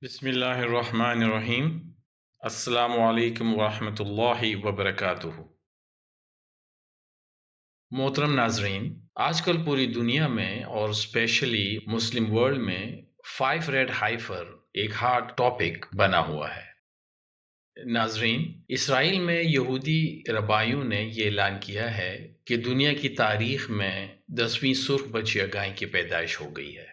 بسم اللہ الرحمن الرحیم۔ السلام علیکم ورحمۃ اللہ وبرکاتہ۔ محترم ناظرین، آج کل پوری دنیا میں اور اسپیشلی مسلم ورلڈ میں 5 ریڈ ہائفر ایک ہارٹ ٹاپک بنا ہوا ہے۔ ناظرین، اسرائیل میں یہودی ربائیوں نے یہ اعلان کیا ہے کہ دنیا کی تاریخ میں 10ویں سرخ بچیا گائے کی پیدائش ہو گئی ہے۔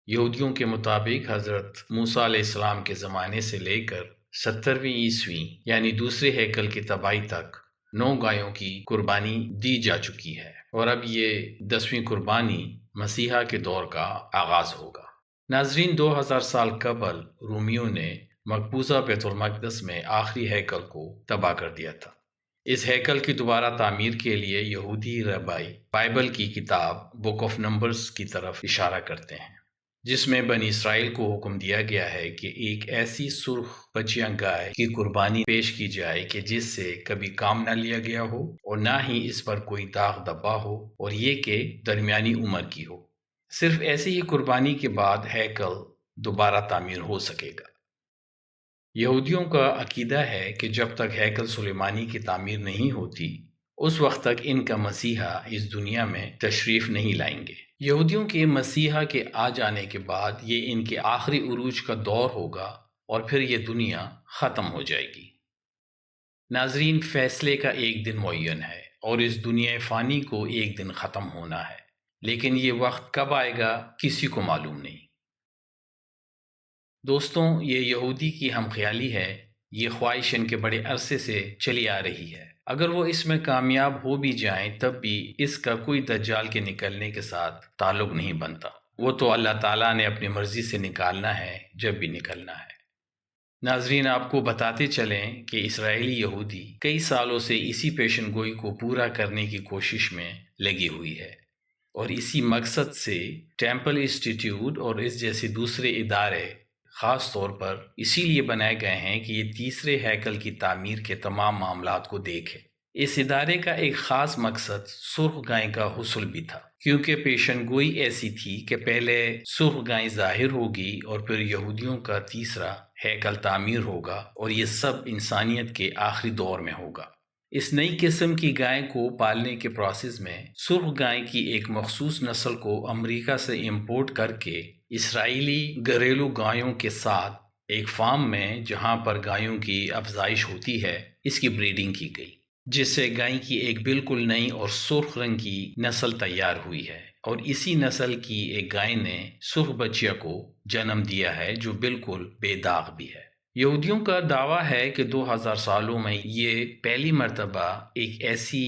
یہودیوں کے مطابق حضرت موسیٰ علیہ السلام کے زمانے سے لے کر 70ویں عیسوی یعنی دوسرے ہیکل کی تباہی تک 9 گایوں کی قربانی دی جا چکی ہے، اور اب یہ 10ویں قربانی مسیحا کے دور کا آغاز ہوگا۔ ناظرین، 2000 سال قبل رومیوں نے مقبوضہ بیت المقدس میں آخری ہیکل کو تباہ کر دیا تھا۔ اس ہیکل کی دوبارہ تعمیر کے لیے یہودی ربائی بائبل کی کتاب بک آف نمبرز کی طرف اشارہ کرتے ہیں، جس میں بنی اسرائیل کو حکم دیا گیا ہے کہ ایک ایسی سرخ بچیاں گائے کی قربانی پیش کی جائے کہ جس سے کبھی کام نہ لیا گیا ہو اور نہ ہی اس پر کوئی داغ دبا ہو، اور یہ کہ درمیانی عمر کی ہو۔ صرف ایسی ہی قربانی کے بعد ہیکل دوبارہ تعمیر ہو سکے گا۔ یہودیوں کا عقیدہ ہے کہ جب تک ہیکل سلیمانی کی تعمیر نہیں ہوتی، اس وقت تک ان کا مسیحا اس دنیا میں تشریف نہیں لائیں گے۔ یہودیوں کے مسیحا کے آ جانے کے بعد یہ ان کے آخری عروج کا دور ہوگا اور پھر یہ دنیا ختم ہو جائے گی۔ ناظرین، فیصلے کا ایک دن معین ہے اور اس دنیا فانی کو ایک دن ختم ہونا ہے، لیکن یہ وقت کب آئے گا کسی کو معلوم نہیں۔ دوستوں، یہ یہودی کی ہم خیالی ہے، یہ خواہش ان کے بڑے عرصے سے چلی آ رہی ہے۔ اگر وہ اس میں کامیاب ہو بھی جائیں تب بھی اس کا کوئی دجال کے نکلنے کے ساتھ تعلق نہیں بنتا۔ وہ تو اللہ تعالیٰ نے اپنی مرضی سے نکالنا ہے جب بھی نکلنا ہے۔ ناظرین، آپ کو بتاتے چلیں کہ اسرائیلی یہودی کئی سالوں سے اسی پیشن گوئی کو پورا کرنے کی کوشش میں لگی ہوئی ہے، اور اسی مقصد سے ٹیمپل انسٹیٹیوٹ اور اس جیسے دوسرے ادارے خاص طور پر اسی لیے بنائے گئے ہیں کہ یہ تیسرے ہیکل کی تعمیر کے تمام معاملات کو دیکھے۔ اس ادارے کا ایک خاص مقصد سرخ گائے کا حصول بھی تھا، کیونکہ پیشن گوئی ایسی تھی کہ پہلے سرخ گائے ظاہر ہوگی اور پھر یہودیوں کا تیسرا ہیکل تعمیر ہوگا، اور یہ سب انسانیت کے آخری دور میں ہوگا۔ اس نئی قسم کی گائے کو پالنے کے پروسیس میں سرخ گائے کی ایک مخصوص نسل کو امریکہ سے امپورٹ کر کے اسرائیلی گھریلو گایوں کے ساتھ ایک فارم میں، جہاں پر گایوں کی افزائش ہوتی ہے، اس کی بریڈنگ کی گئی، جس سے گائے کی ایک بالکل نئی اور سرخ رنگ کی نسل تیار ہوئی ہے، اور اسی نسل کی ایک گائے نے سرخ بچیا کو جنم دیا ہے جو بالکل بے داغ بھی ہے۔ یہودیوں کا دعویٰ ہے کہ 2000 سالوں میں یہ پہلی مرتبہ ایک ایسی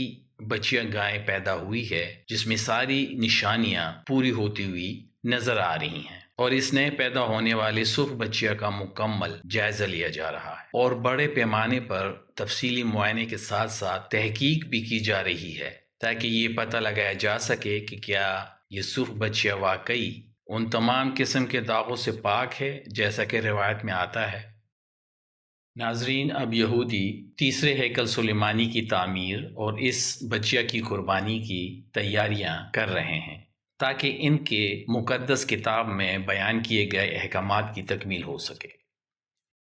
بچیا گائے پیدا ہوئی ہے جس میں ساری نشانیاں پوری ہوتی ہوئی نظر آ رہی ہیں، اور اس نئے پیدا ہونے والے سرخ بچیا کا مکمل جائزہ لیا جا رہا ہے، اور بڑے پیمانے پر تفصیلی معائنے کے ساتھ ساتھ تحقیق بھی کی جا رہی ہے تاکہ یہ پتہ لگایا جا سکے کہ کیا یہ سرخ بچیا واقعی ان تمام قسم کے داغوں سے پاک ہے جیسا کہ روایت میں آتا ہے۔ ناظرین، اب یہودی تیسرے ہیکل سلیمانی کی تعمیر اور اس بچیا کی قربانی کی تیاریاں کر رہے ہیں تاکہ ان کے مقدس کتاب میں بیان کیے گئے احکامات کی تکمیل ہو سکے۔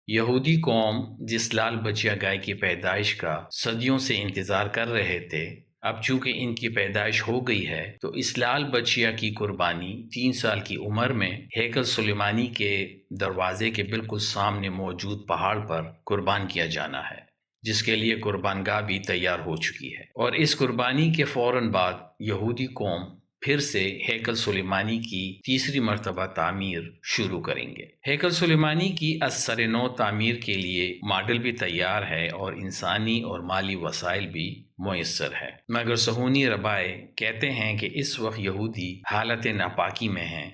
یہودی قوم جس لال بچیا گائے کی پیدائش کا صدیوں سے انتظار کر رہے تھے، اب چونکہ ان کی پیدائش ہو گئی ہے تو اس لال بچیا کی قربانی 3 سال کی عمر میں ہیکل سلیمانی کے دروازے کے بالکل سامنے موجود پہاڑ پر قربان کیا جانا ہے، جس کے لیے قربان گاہ بھی تیار ہو چکی ہے، اور اس قربانی کے فوراً بعد یہودی قوم پھر سے ہیکل سلیمانی کی تیسری مرتبہ تعمیر شروع کریں گے۔ ہیکل سلیمانی کی از سر نو تعمیر کے لیے ماڈل بھی تیار ہے اور انسانی اور مالی وسائل بھی میسر ہے، مگر صہیونی ربائے کہتے ہیں کہ اس وقت یہودی حالت ناپاکی میں ہیں،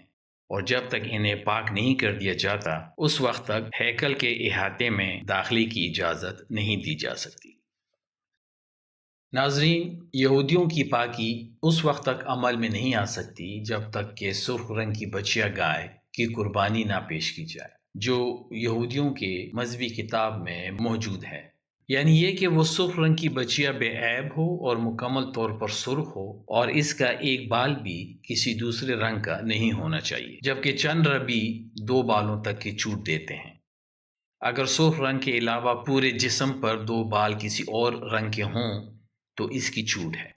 اور جب تک انہیں پاک نہیں کر دیا جاتا اس وقت تک ہیکل کے احاطے میں داخلے کی اجازت نہیں دی جا سکتی۔ ناظرین، یہودیوں کی پاکی اس وقت تک عمل میں نہیں آ سکتی جب تک کہ سرخ رنگ کی بچیا گائے کی قربانی نہ پیش کی جائے، جو یہودیوں کے مذہبی کتاب میں موجود ہے۔ یعنی یہ کہ وہ سرخ رنگ کی بچیا بے عیب ہو اور مکمل طور پر سرخ ہو، اور اس کا ایک بال بھی کسی دوسرے رنگ کا نہیں ہونا چاہیے، جبکہ چند ربی 2 بالوں تک کی چھوٹ دیتے ہیں۔ اگر سرخ رنگ کے علاوہ پورے جسم پر 2 بال کسی اور رنگ کے ہوں تو اس کی چھوٹ ہے۔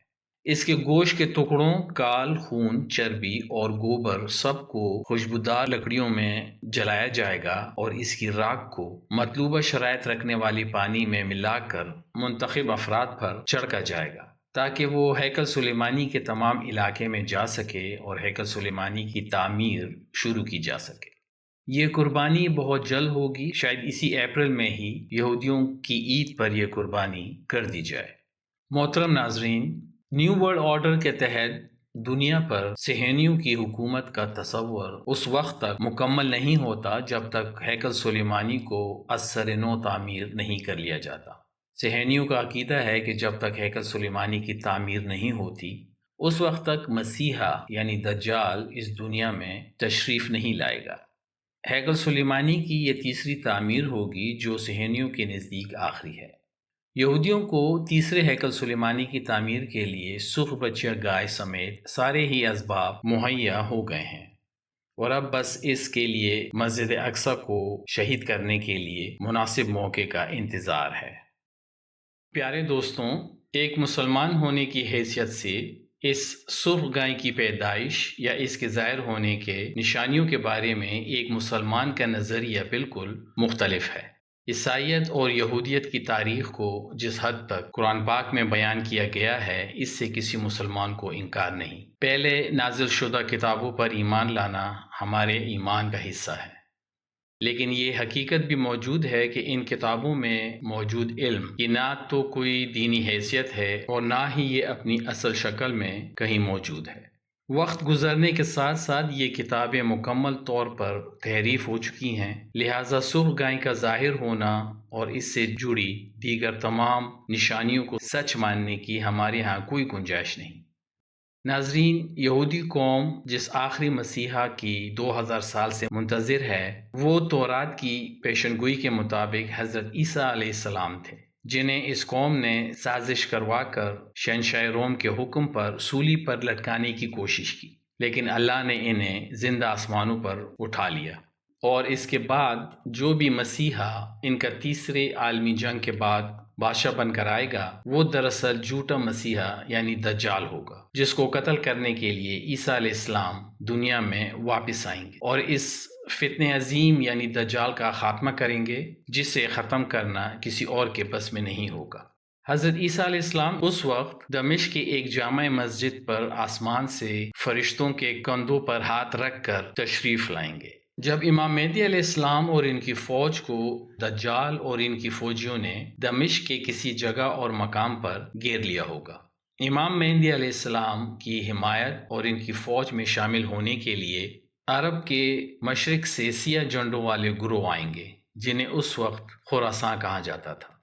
اس کے گوشت کے ٹکڑوں، کال، خون، چربی اور گوبر سب کو خوشبودار لکڑیوں میں جلایا جائے گا، اور اس کی راکھ کو مطلوبہ شرائط رکھنے والی پانی میں ملا کر منتخب افراد پر چھڑکا جائے گا تاکہ وہ ہیکل سلیمانی کے تمام علاقے میں جا سکے اور ہیکل سلیمانی کی تعمیر شروع کی جا سکے۔ یہ قربانی بہت جلد ہوگی، شاید اسی اپریل میں ہی یہودیوں کی عید پر یہ قربانی کر دی جائے۔ محترم ناظرین، نیو ورلڈ آرڈر کے تحت دنیا پر صہیونیوں کی حکومت کا تصور اس وقت تک مکمل نہیں ہوتا جب تک ہیکل سلیمانی کو از سر نو تعمیر نہیں کر لیا جاتا۔ صہیونیوں کا عقیدہ ہے کہ جب تک ہیکل سلیمانی کی تعمیر نہیں ہوتی اس وقت تک مسیحا یعنی دجال اس دنیا میں تشریف نہیں لائے گا۔ ہیکل سلیمانی کی یہ تیسری تعمیر ہوگی جو صہیونیوں کے نزدیک آخری ہے۔ یہودیوں کو تیسرے ہیکل سلیمانی کی تعمیر کے لیے سرخ بچیا گائے سمیت سارے ہی اسباب مہیا ہو گئے ہیں، اور اب بس اس کے لیے مسجد اقصی کو شہید کرنے کے لیے مناسب موقع کا انتظار ہے۔ پیارے دوستوں، ایک مسلمان ہونے کی حیثیت سے اس سرخ گائے کی پیدائش یا اس کے ظاہر ہونے کے نشانیوں کے بارے میں ایک مسلمان کا نظریہ بالکل مختلف ہے۔ عیسائیت اور یہودیت کی تاریخ کو جس حد تک قرآن پاک میں بیان کیا گیا ہے اس سے کسی مسلمان کو انکار نہیں۔ پہلے نازل شدہ کتابوں پر ایمان لانا ہمارے ایمان کا حصہ ہے، لیکن یہ حقیقت بھی موجود ہے کہ ان کتابوں میں موجود علم کی نہ تو کوئی دینی حیثیت ہے اور نہ ہی یہ اپنی اصل شکل میں کہیں موجود ہے۔ وقت گزرنے کے ساتھ ساتھ یہ کتابیں مکمل طور پر تحریف ہو چکی ہیں، لہٰذا سرخ گائے کا ظاہر ہونا اور اس سے جڑی دیگر تمام نشانیوں کو سچ ماننے کی ہمارے ہاں کوئی گنجائش نہیں۔ ناظرین، یہودی قوم جس آخری مسیحا کی 2000 سال سے منتظر ہے، وہ تورات کی پیشنگوئی کے مطابق حضرت عیسیٰ علیہ السلام تھے، جنہیں اس قوم نے سازش کروا کر شہنشاہ روم کے حکم پر سولی پر لٹکانے کی کوشش کی، لیکن اللہ نے انہیں زندہ آسمانوں پر اٹھا لیا۔ اور اس کے بعد جو بھی مسیحا ان کا تیسرے عالمی جنگ کے بعد بادشاہ بن کر آئے گا، وہ دراصل جھوٹا مسیحا یعنی دجال ہوگا، جس کو قتل کرنے کے لیے عیسیٰ علیہ السلام دنیا میں واپس آئیں گے اور اس فتنہ عظیم یعنی دجال کا خاتمہ کریں گے، جسے ختم کرنا کسی اور کے بس میں نہیں ہوگا۔ حضرت عیسیٰ علیہ السلام اس وقت دمشق کی ایک جامع مسجد پر آسمان سے فرشتوں کے کندھوں پر ہاتھ رکھ کر تشریف لائیں گے، جب امام مہدی علیہ السلام اور ان کی فوج کو دجال اور ان کی فوجیوں نے دمشق کے کسی جگہ اور مقام پر گھیر لیا ہوگا۔ امام مہدی علیہ السلام کی حمایت اور ان کی فوج میں شامل ہونے کے لیے عرب کے مشرق سے سیاہ جھنڈوں والے گروہ آئیں گے، جنہیں اس وقت خراسان کہا جاتا تھا۔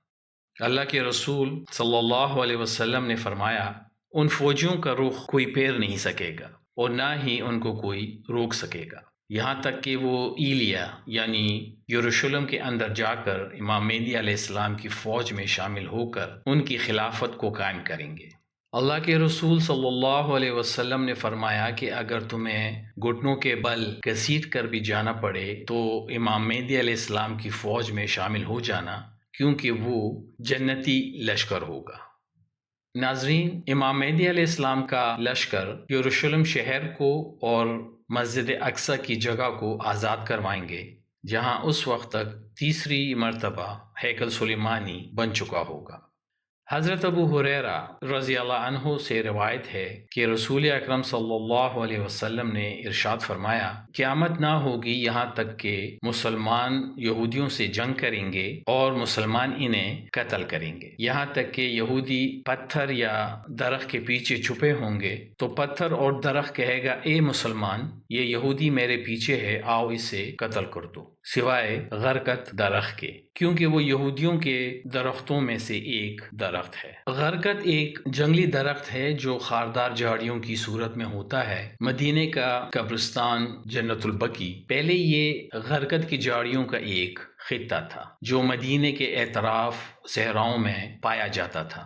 اللہ کے رسول صلی اللہ علیہ وسلم نے فرمایا، ان فوجیوں کا رخ کوئی پیر نہیں سکے گا اور نہ ہی ان کو کوئی روک سکے گا، یہاں تک کہ وہ ایلیا یعنی یروشلم کے اندر جا کر امام مہدی علیہ السلام کی فوج میں شامل ہو کر ان کی خلافت کو قائم کریں گے۔ اللہ کے رسول صلی اللہ علیہ وسلم نے فرمایا کہ اگر تمہیں گھٹنوں کے بل گھسیٹ کر بھی جانا پڑے تو امام مہدی علیہ السلام کی فوج میں شامل ہو جانا، کیونکہ وہ جنتی لشکر ہوگا۔ ناظرین، امام مہدی علیہ السلام کا لشکر یروشلم شہر کو اور مسجد اقصی کی جگہ کو آزاد کروائیں گے، جہاں اس وقت تک تیسری مرتبہ ہیکل سلیمانی بن چکا ہوگا۔ حضرت ابو ہریرہ رضی اللہ عنہ سے روایت ہے کہ رسول اکرم صلی اللہ علیہ وسلم نے ارشاد فرمایا، قیامت نہ ہوگی یہاں تک کہ مسلمان یہودیوں سے جنگ کریں گے اور مسلمان انہیں قتل کریں گے، یہاں تک کہ یہودی پتھر یا درخت کے پیچھے چھپے ہوں گے تو پتھر اور درخت کہے گا، اے مسلمان، یہ یہودی میرے پیچھے ہے، آؤ اسے قتل کر دو، سوائے غرقت درخت کے، کیونکہ وہ یہودیوں کے درختوں میں سے ایک درخت درخت ہے۔ غرقد ایک جنگلی درخت ہے جو خاردار جھاڑیوں کی صورت میں ہوتا ہے۔ مدینے کا قبرستان جنت البقیع پہلے یہ غرقد کی جھاڑیوں کا ایک خطہ تھا جو مدینے کے اطراف صحراؤں میں پایا جاتا تھا۔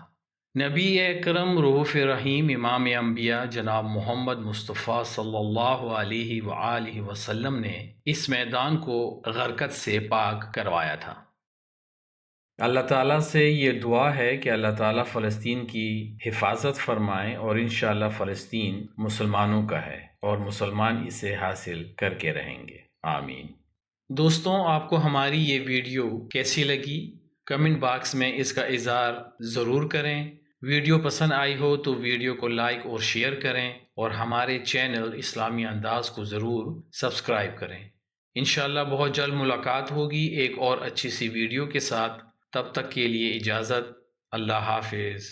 نبی اکرم رؤوف رحیم امام انبیاء جناب محمد مصطفیٰ صلی اللہ علیہ وآلہ وسلم نے اس میدان کو غرقد سے پاک کروایا تھا۔ اللہ تعالیٰ سے یہ دعا ہے کہ اللہ تعالیٰ فلسطین کی حفاظت فرمائے، اور انشاءاللہ فلسطین مسلمانوں کا ہے اور مسلمان اسے حاصل کر کے رہیں گے، آمین۔ دوستوں، آپ کو ہماری یہ ویڈیو کیسی لگی؟ کمنٹ باکس میں اس کا اظہار ضرور کریں۔ ویڈیو پسند آئی ہو تو ویڈیو کو لائک اور شیئر کریں، اور ہمارے چینل اسلامی انداز کو ضرور سبسکرائب کریں۔ انشاءاللہ بہت جلد ملاقات ہوگی ایک اور اچھی سی ویڈیو کے ساتھ۔ تب تک کے لیے اجازت، اللہ حافظ۔